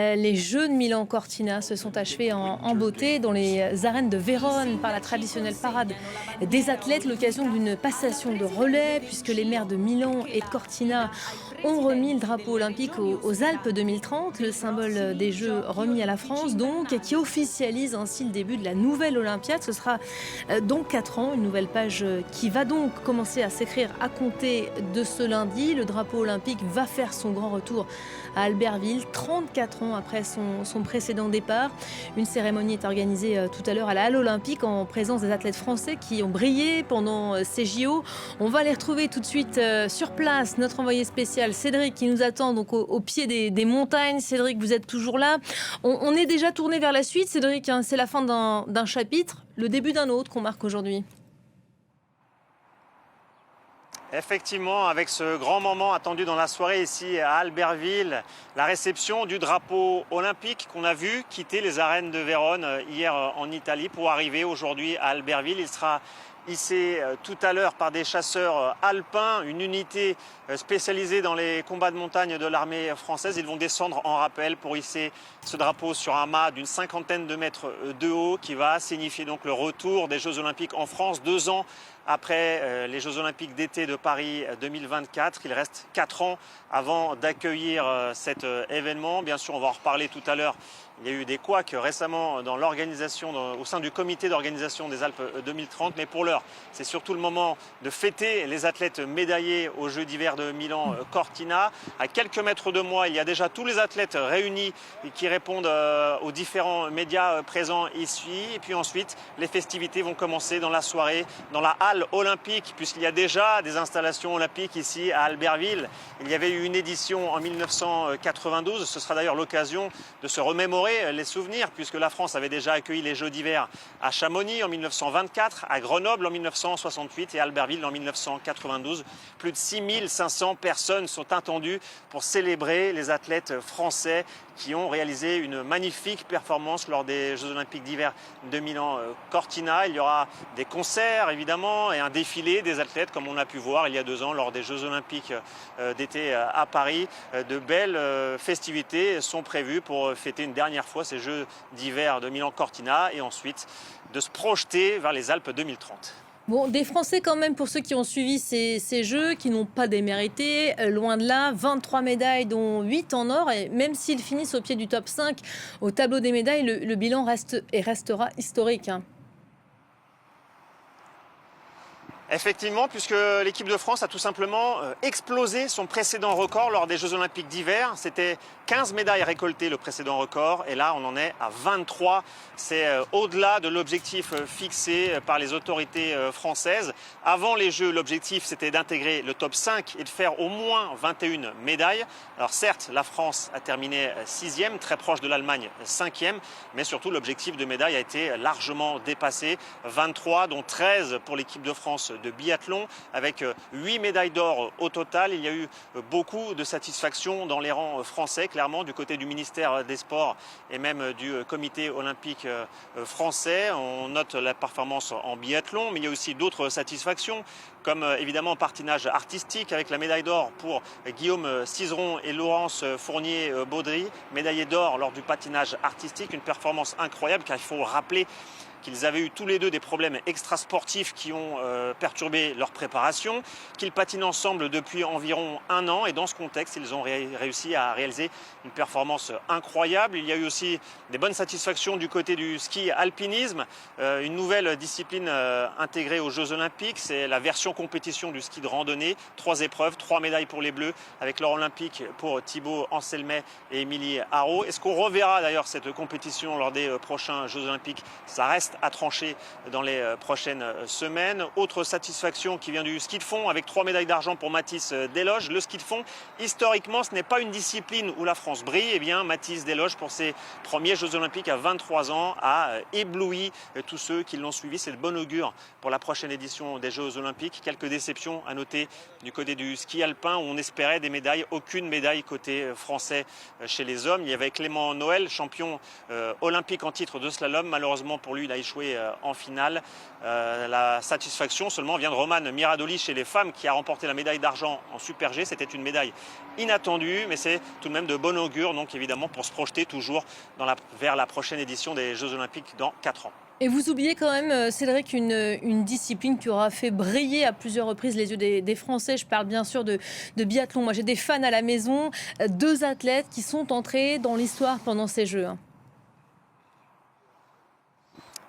Les Jeux de Milan-Cortina se sont achevés en beauté dans les arènes de Vérone par la traditionnelle parade des athlètes, l'occasion d'une passation de relais puisque les maires de Milan et de Cortina ont remis le drapeau olympique aux Alpes 2030, le symbole des Jeux remis à la France donc, et qui officialise ainsi le début de la nouvelle Olympiade. Ce sera dans 4 ans, une nouvelle page qui va donc commencer à s'écrire à compter de ce lundi. Le drapeau olympique va faire son grand retour à Albertville, 34 ans après son précédent départ. Une cérémonie est organisée tout à l'heure à la Halle Olympique en présence des athlètes français qui ont brillé pendant ces JO. On va les retrouver tout de suite sur place. Notre envoyé spécial Cédric qui nous attend donc au pied des montagnes. Cédric, vous êtes toujours là. On est déjà tourné vers la suite, Cédric, hein, c'est la fin d'un chapitre, le début d'un autre qu'on marque aujourd'hui. Effectivement, avec ce grand moment attendu dans la soirée ici à Albertville, la réception du drapeau olympique qu'on a vu quitter les arènes de Vérone hier en Italie pour arriver aujourd'hui à Albertville. Il sera hissé tout à l'heure par des chasseurs alpins, une unité spécialisée dans les combats de montagne de l'armée française. Ils vont descendre en rappel pour hisser ce drapeau sur un mât d'une 50aine de mètres de haut qui va signifier donc le retour des Jeux Olympiques en France 2 ans après les Jeux Olympiques d'été de Paris 2024. Il reste 4 ans avant d'accueillir cet événement. Bien sûr, on va en reparler tout à l'heure. Il y a eu des couacs récemment dans l'organisation, au sein du comité d'organisation des Alpes 2030. Mais pour l'heure, c'est surtout le moment de fêter les athlètes médaillés aux Jeux d'hiver de Milan-Cortina. À quelques mètres de moi, il y a déjà tous les athlètes réunis qui répondent aux différents médias présents ici. Et puis ensuite, les festivités vont commencer dans la soirée, dans la halle olympique, puisqu'il y a déjà des installations olympiques ici à Albertville. Il y avait eu une édition en 1992. Ce sera d'ailleurs l'occasion de se remémorer les souvenirs, puisque la France avait déjà accueilli les Jeux d'hiver à Chamonix en 1924, à Grenoble en 1968 et à Albertville en 1992. Plus de 6500 personnes sont attendues pour célébrer les athlètes français qui ont réalisé une magnifique performance lors des Jeux Olympiques d'hiver de Milan-Cortina. Il y aura des concerts évidemment et un défilé des athlètes comme on a pu voir il y a 2 ans lors des Jeux Olympiques d'été à Paris. De belles festivités sont prévues pour fêter une dernière fois ces Jeux d'hiver de Milan-Cortina et ensuite de se projeter vers les Alpes 2030. Bon, des Français quand même pour ceux qui ont suivi ces Jeux, qui n'ont pas démérité, loin de là, 23 médailles dont 8 en or, et même s'ils finissent au pied du top 5 au tableau des médailles, le bilan reste et restera historique, hein. Effectivement, puisque l'équipe de France a tout simplement explosé son précédent record lors des Jeux Olympiques d'hiver. C'était 15 médailles récoltées le précédent record et là on en est à 23. C'est au-delà de l'objectif fixé par les autorités françaises. Avant les Jeux, l'objectif c'était d'intégrer le top 5 et de faire au moins 21 médailles. Alors certes, la France a terminé 6e, très proche de l'Allemagne 5e, mais surtout l'objectif de médaille a été largement dépassé. 23 dont 13 pour l'équipe de France de biathlon avec 8 médailles d'or au total. Il y a eu beaucoup de satisfaction dans les rangs français, clairement du côté du ministère des Sports et même du comité olympique français. On note la performance en biathlon, mais il y a aussi d'autres satisfactions comme évidemment patinage artistique avec la médaille d'or pour Guillaume Cizeron et Laurence Fournier-Baudry, médaillés d'or lors du patinage artistique, une performance incroyable car il faut rappeler qu'ils avaient eu tous les deux des problèmes extrasportifs qui ont perturbé leur préparation, qu'ils patinent ensemble depuis environ 1 an et dans ce contexte, ils ont réussi à réaliser une performance incroyable. Il y a eu aussi des bonnes satisfactions du côté du ski alpinisme, une nouvelle discipline intégrée aux Jeux Olympiques, c'est la version compétition du ski de randonnée, 3 épreuves, 3 médailles pour les Bleus avec l'or olympique pour Thibaut Anselmet et Émilie Haro. Est-ce qu'on reverra d'ailleurs cette compétition lors des prochains Jeux Olympiques? Ça reste à trancher dans les prochaines semaines. Autre satisfaction qui vient du ski de fond avec 3 médailles d'argent pour Mathis Desloges. Le ski de fond, historiquement, ce n'est pas une discipline où la France brille. Eh bien, Mathis Desloges, pour ses premiers Jeux Olympiques à 23 ans, a ébloui tous ceux qui l'ont suivi. C'est de bon augure pour la prochaine édition des Jeux Olympiques. Quelques déceptions à noter du côté du ski alpin où on espérait des médailles. Aucune médaille côté français chez les hommes. Il y avait Clément Noël, champion olympique en titre de slalom. Malheureusement pour lui, il a échoué en finale. La satisfaction seulement vient de Romane Miradoli chez les femmes qui a remporté la médaille d'argent en Super G. C'était une médaille inattendue, mais c'est tout de même de bon augure, donc évidemment pour se projeter toujours vers la prochaine édition des Jeux Olympiques dans 4 ans. Et vous oubliez quand même, Cédric, une discipline qui aura fait briller à plusieurs reprises les yeux des Français. Je parle bien sûr de biathlon. Moi, j'ai des fans à la maison, 2 athlètes qui sont entrés dans l'histoire pendant ces Jeux.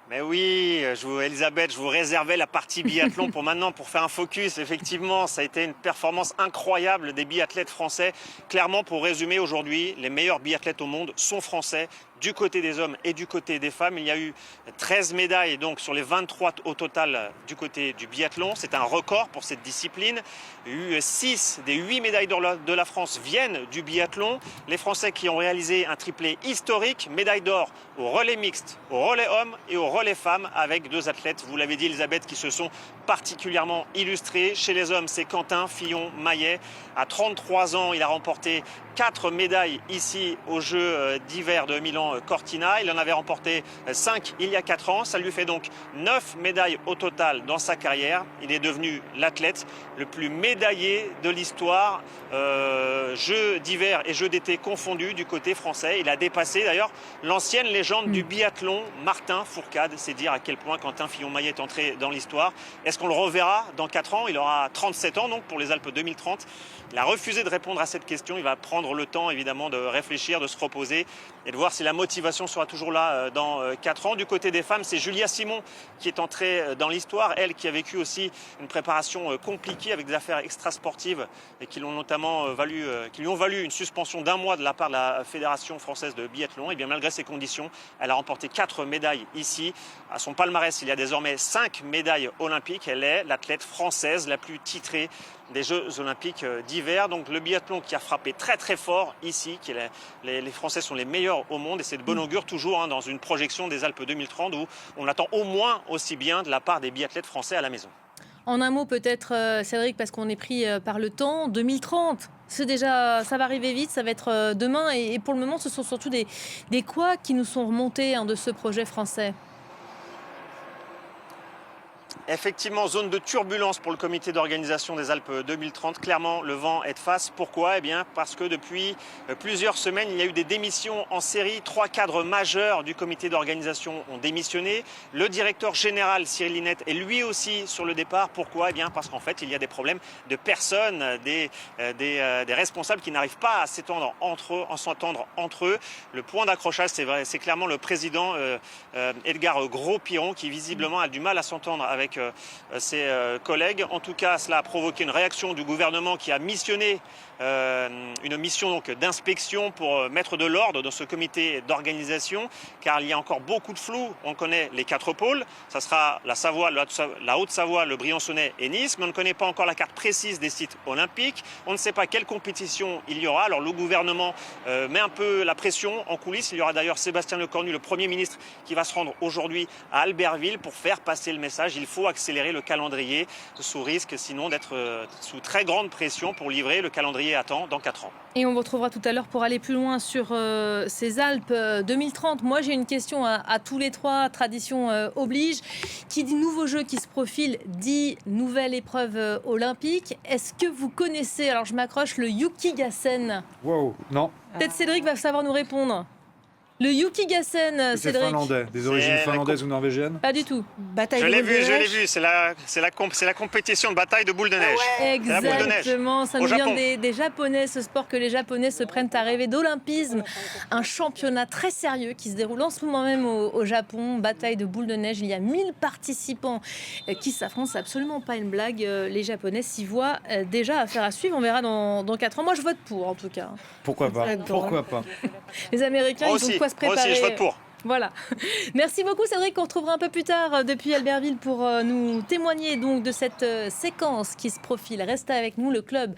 Mais oui, Elisabeth, je vous réservais la partie biathlon pour maintenant, pour faire un focus. Effectivement, ça a été une performance incroyable des biathlètes français. Clairement, pour résumer, aujourd'hui, les meilleurs biathlètes au monde sont français. Du côté des hommes et du côté des femmes, il y a eu 13 médailles donc sur les 23 au total du côté du biathlon. C'est un record pour cette discipline. Il y a eu 6 des 8 médailles de la France viennent du biathlon. Les Français qui ont réalisé un triplé historique, médaille d'or au relais mixte, au relais hommes et au relais femmes, avec 2 athlètes, vous l'avez dit Elisabeth, qui se sont particulièrement illustrés. Chez les hommes, c'est Quentin Fillon-Maillet. À 33 ans, il a remporté 4 médailles ici aux Jeux d'hiver de Milan-Cortina. Il en avait remporté 5 il y a 4 ans. Ça lui fait donc 9 médailles au total dans sa carrière. Il est devenu l'athlète le plus médaillé de l'histoire, Jeux d'hiver et Jeux d'été confondus du côté français. Il a dépassé d'ailleurs l'ancienne légende du biathlon, Martin Fourcade. C'est dire à quel point Quentin Fillon-Maillet est entré dans l'histoire. Est-ce qu'on le reverra dans 4 ans? Il aura 37 ans donc pour les Alpes 2030. Il a refusé de répondre à cette question. Il va prendre le temps évidemment de réfléchir, de se reposer et de voir si la motivation sera toujours là dans 4 ans. Du côté des femmes, c'est Julia Simon qui est entrée dans l'histoire. Elle qui a vécu aussi une préparation compliquée avec des affaires extrasportives et qui lui ont valu une suspension d'1 mois de la part de la Fédération française de biathlon. Et bien malgré ces conditions, elle a remporté 4 médailles ici. À son palmarès, il y a désormais 5 médailles olympiques. Elle est l'athlète française la plus titrée des Jeux Olympiques d'hiver. Donc le biathlon qui a frappé très très fort ici, les Français sont les meilleurs au monde et c'est de bon augure toujours dans une projection des Alpes 2030 où on attend au moins aussi bien de la part des biathlètes français à la maison. En un mot peut-être, Cédric, parce qu'on est pris par le temps, 2030, c'est déjà, ça va arriver vite, ça va être demain et pour le moment ce sont surtout des couacs qui nous sont remontés de ce projet français. Effectivement, zone de turbulence pour le comité d'organisation des Alpes 2030. Clairement, le vent est de face. Pourquoi? Eh bien, parce que depuis plusieurs semaines, il y a eu des démissions en série. 3 cadres majeurs du comité d'organisation ont démissionné. Le directeur général, Cyril Linette, est lui aussi sur le départ. Pourquoi? Eh bien, parce qu'en fait, il y a des problèmes de personnes, des responsables qui n'arrivent pas à s'entendre entre eux. Le point d'accrochage, c'est clairement le président Edgar Gros-Piron qui visiblement a du mal à s'entendre avec ses collègues. En tout cas, cela a provoqué une réaction du gouvernement qui a missionné une mission d'inspection pour mettre de l'ordre dans ce comité d'organisation, car il y a encore beaucoup de flou. On connaît les 4 pôles, ça sera la Savoie, la Haute-Savoie, le Briançonnais et Nice, mais on ne connaît pas encore la carte précise des sites olympiques. On ne sait pas quelle compétition il y aura. Alors le gouvernement met un peu la pression en coulisses. Il y aura d'ailleurs Sébastien Lecornu, le Premier ministre, qui va se rendre aujourd'hui à Albertville pour faire passer le message. Il faut accélérer le calendrier sous risque sinon d'être sous très grande pression pour livrer le calendrier à temps dans 4 ans. Et on vous retrouvera tout à l'heure pour aller plus loin sur ces Alpes 2030. Moi, j'ai une question à tous les 3, tradition oblige. Qui dit nouveau jeu qui se profile, dit nouvelle épreuve olympique. Est-ce que vous connaissez, alors je m'accroche, le Yukigassen? Wow, non. Peut-être Cédric va savoir nous répondre. Le Yukigassen, C'est Cédric. finlandais, des origines finlandaises ou norvégiennes? Pas du tout. Je l'ai vu, c'est la compétition de bataille de boules de neige. Exactement, ça nous vient Japon. des Japonais, ce sport que les Japonais se prennent à rêver d'olympisme. Un championnat très sérieux qui se déroule en ce moment même au Japon. Bataille de boules de neige, il y a 1000 participants qui s'affrontent, c'est absolument pas une blague. Les Japonais s'y voient déjà, affaire à suivre, on verra dans 4 ans. Moi je vote pour en tout cas. Pourquoi pas? Pourquoi pas? Les Américains, ils ont quoi se préparer. Moi aussi, je vote pour. Voilà. Merci beaucoup Cédric, on retrouvera un peu plus tard depuis Albertville pour nous témoigner donc de cette séquence qui se profile. Restez avec nous, le club.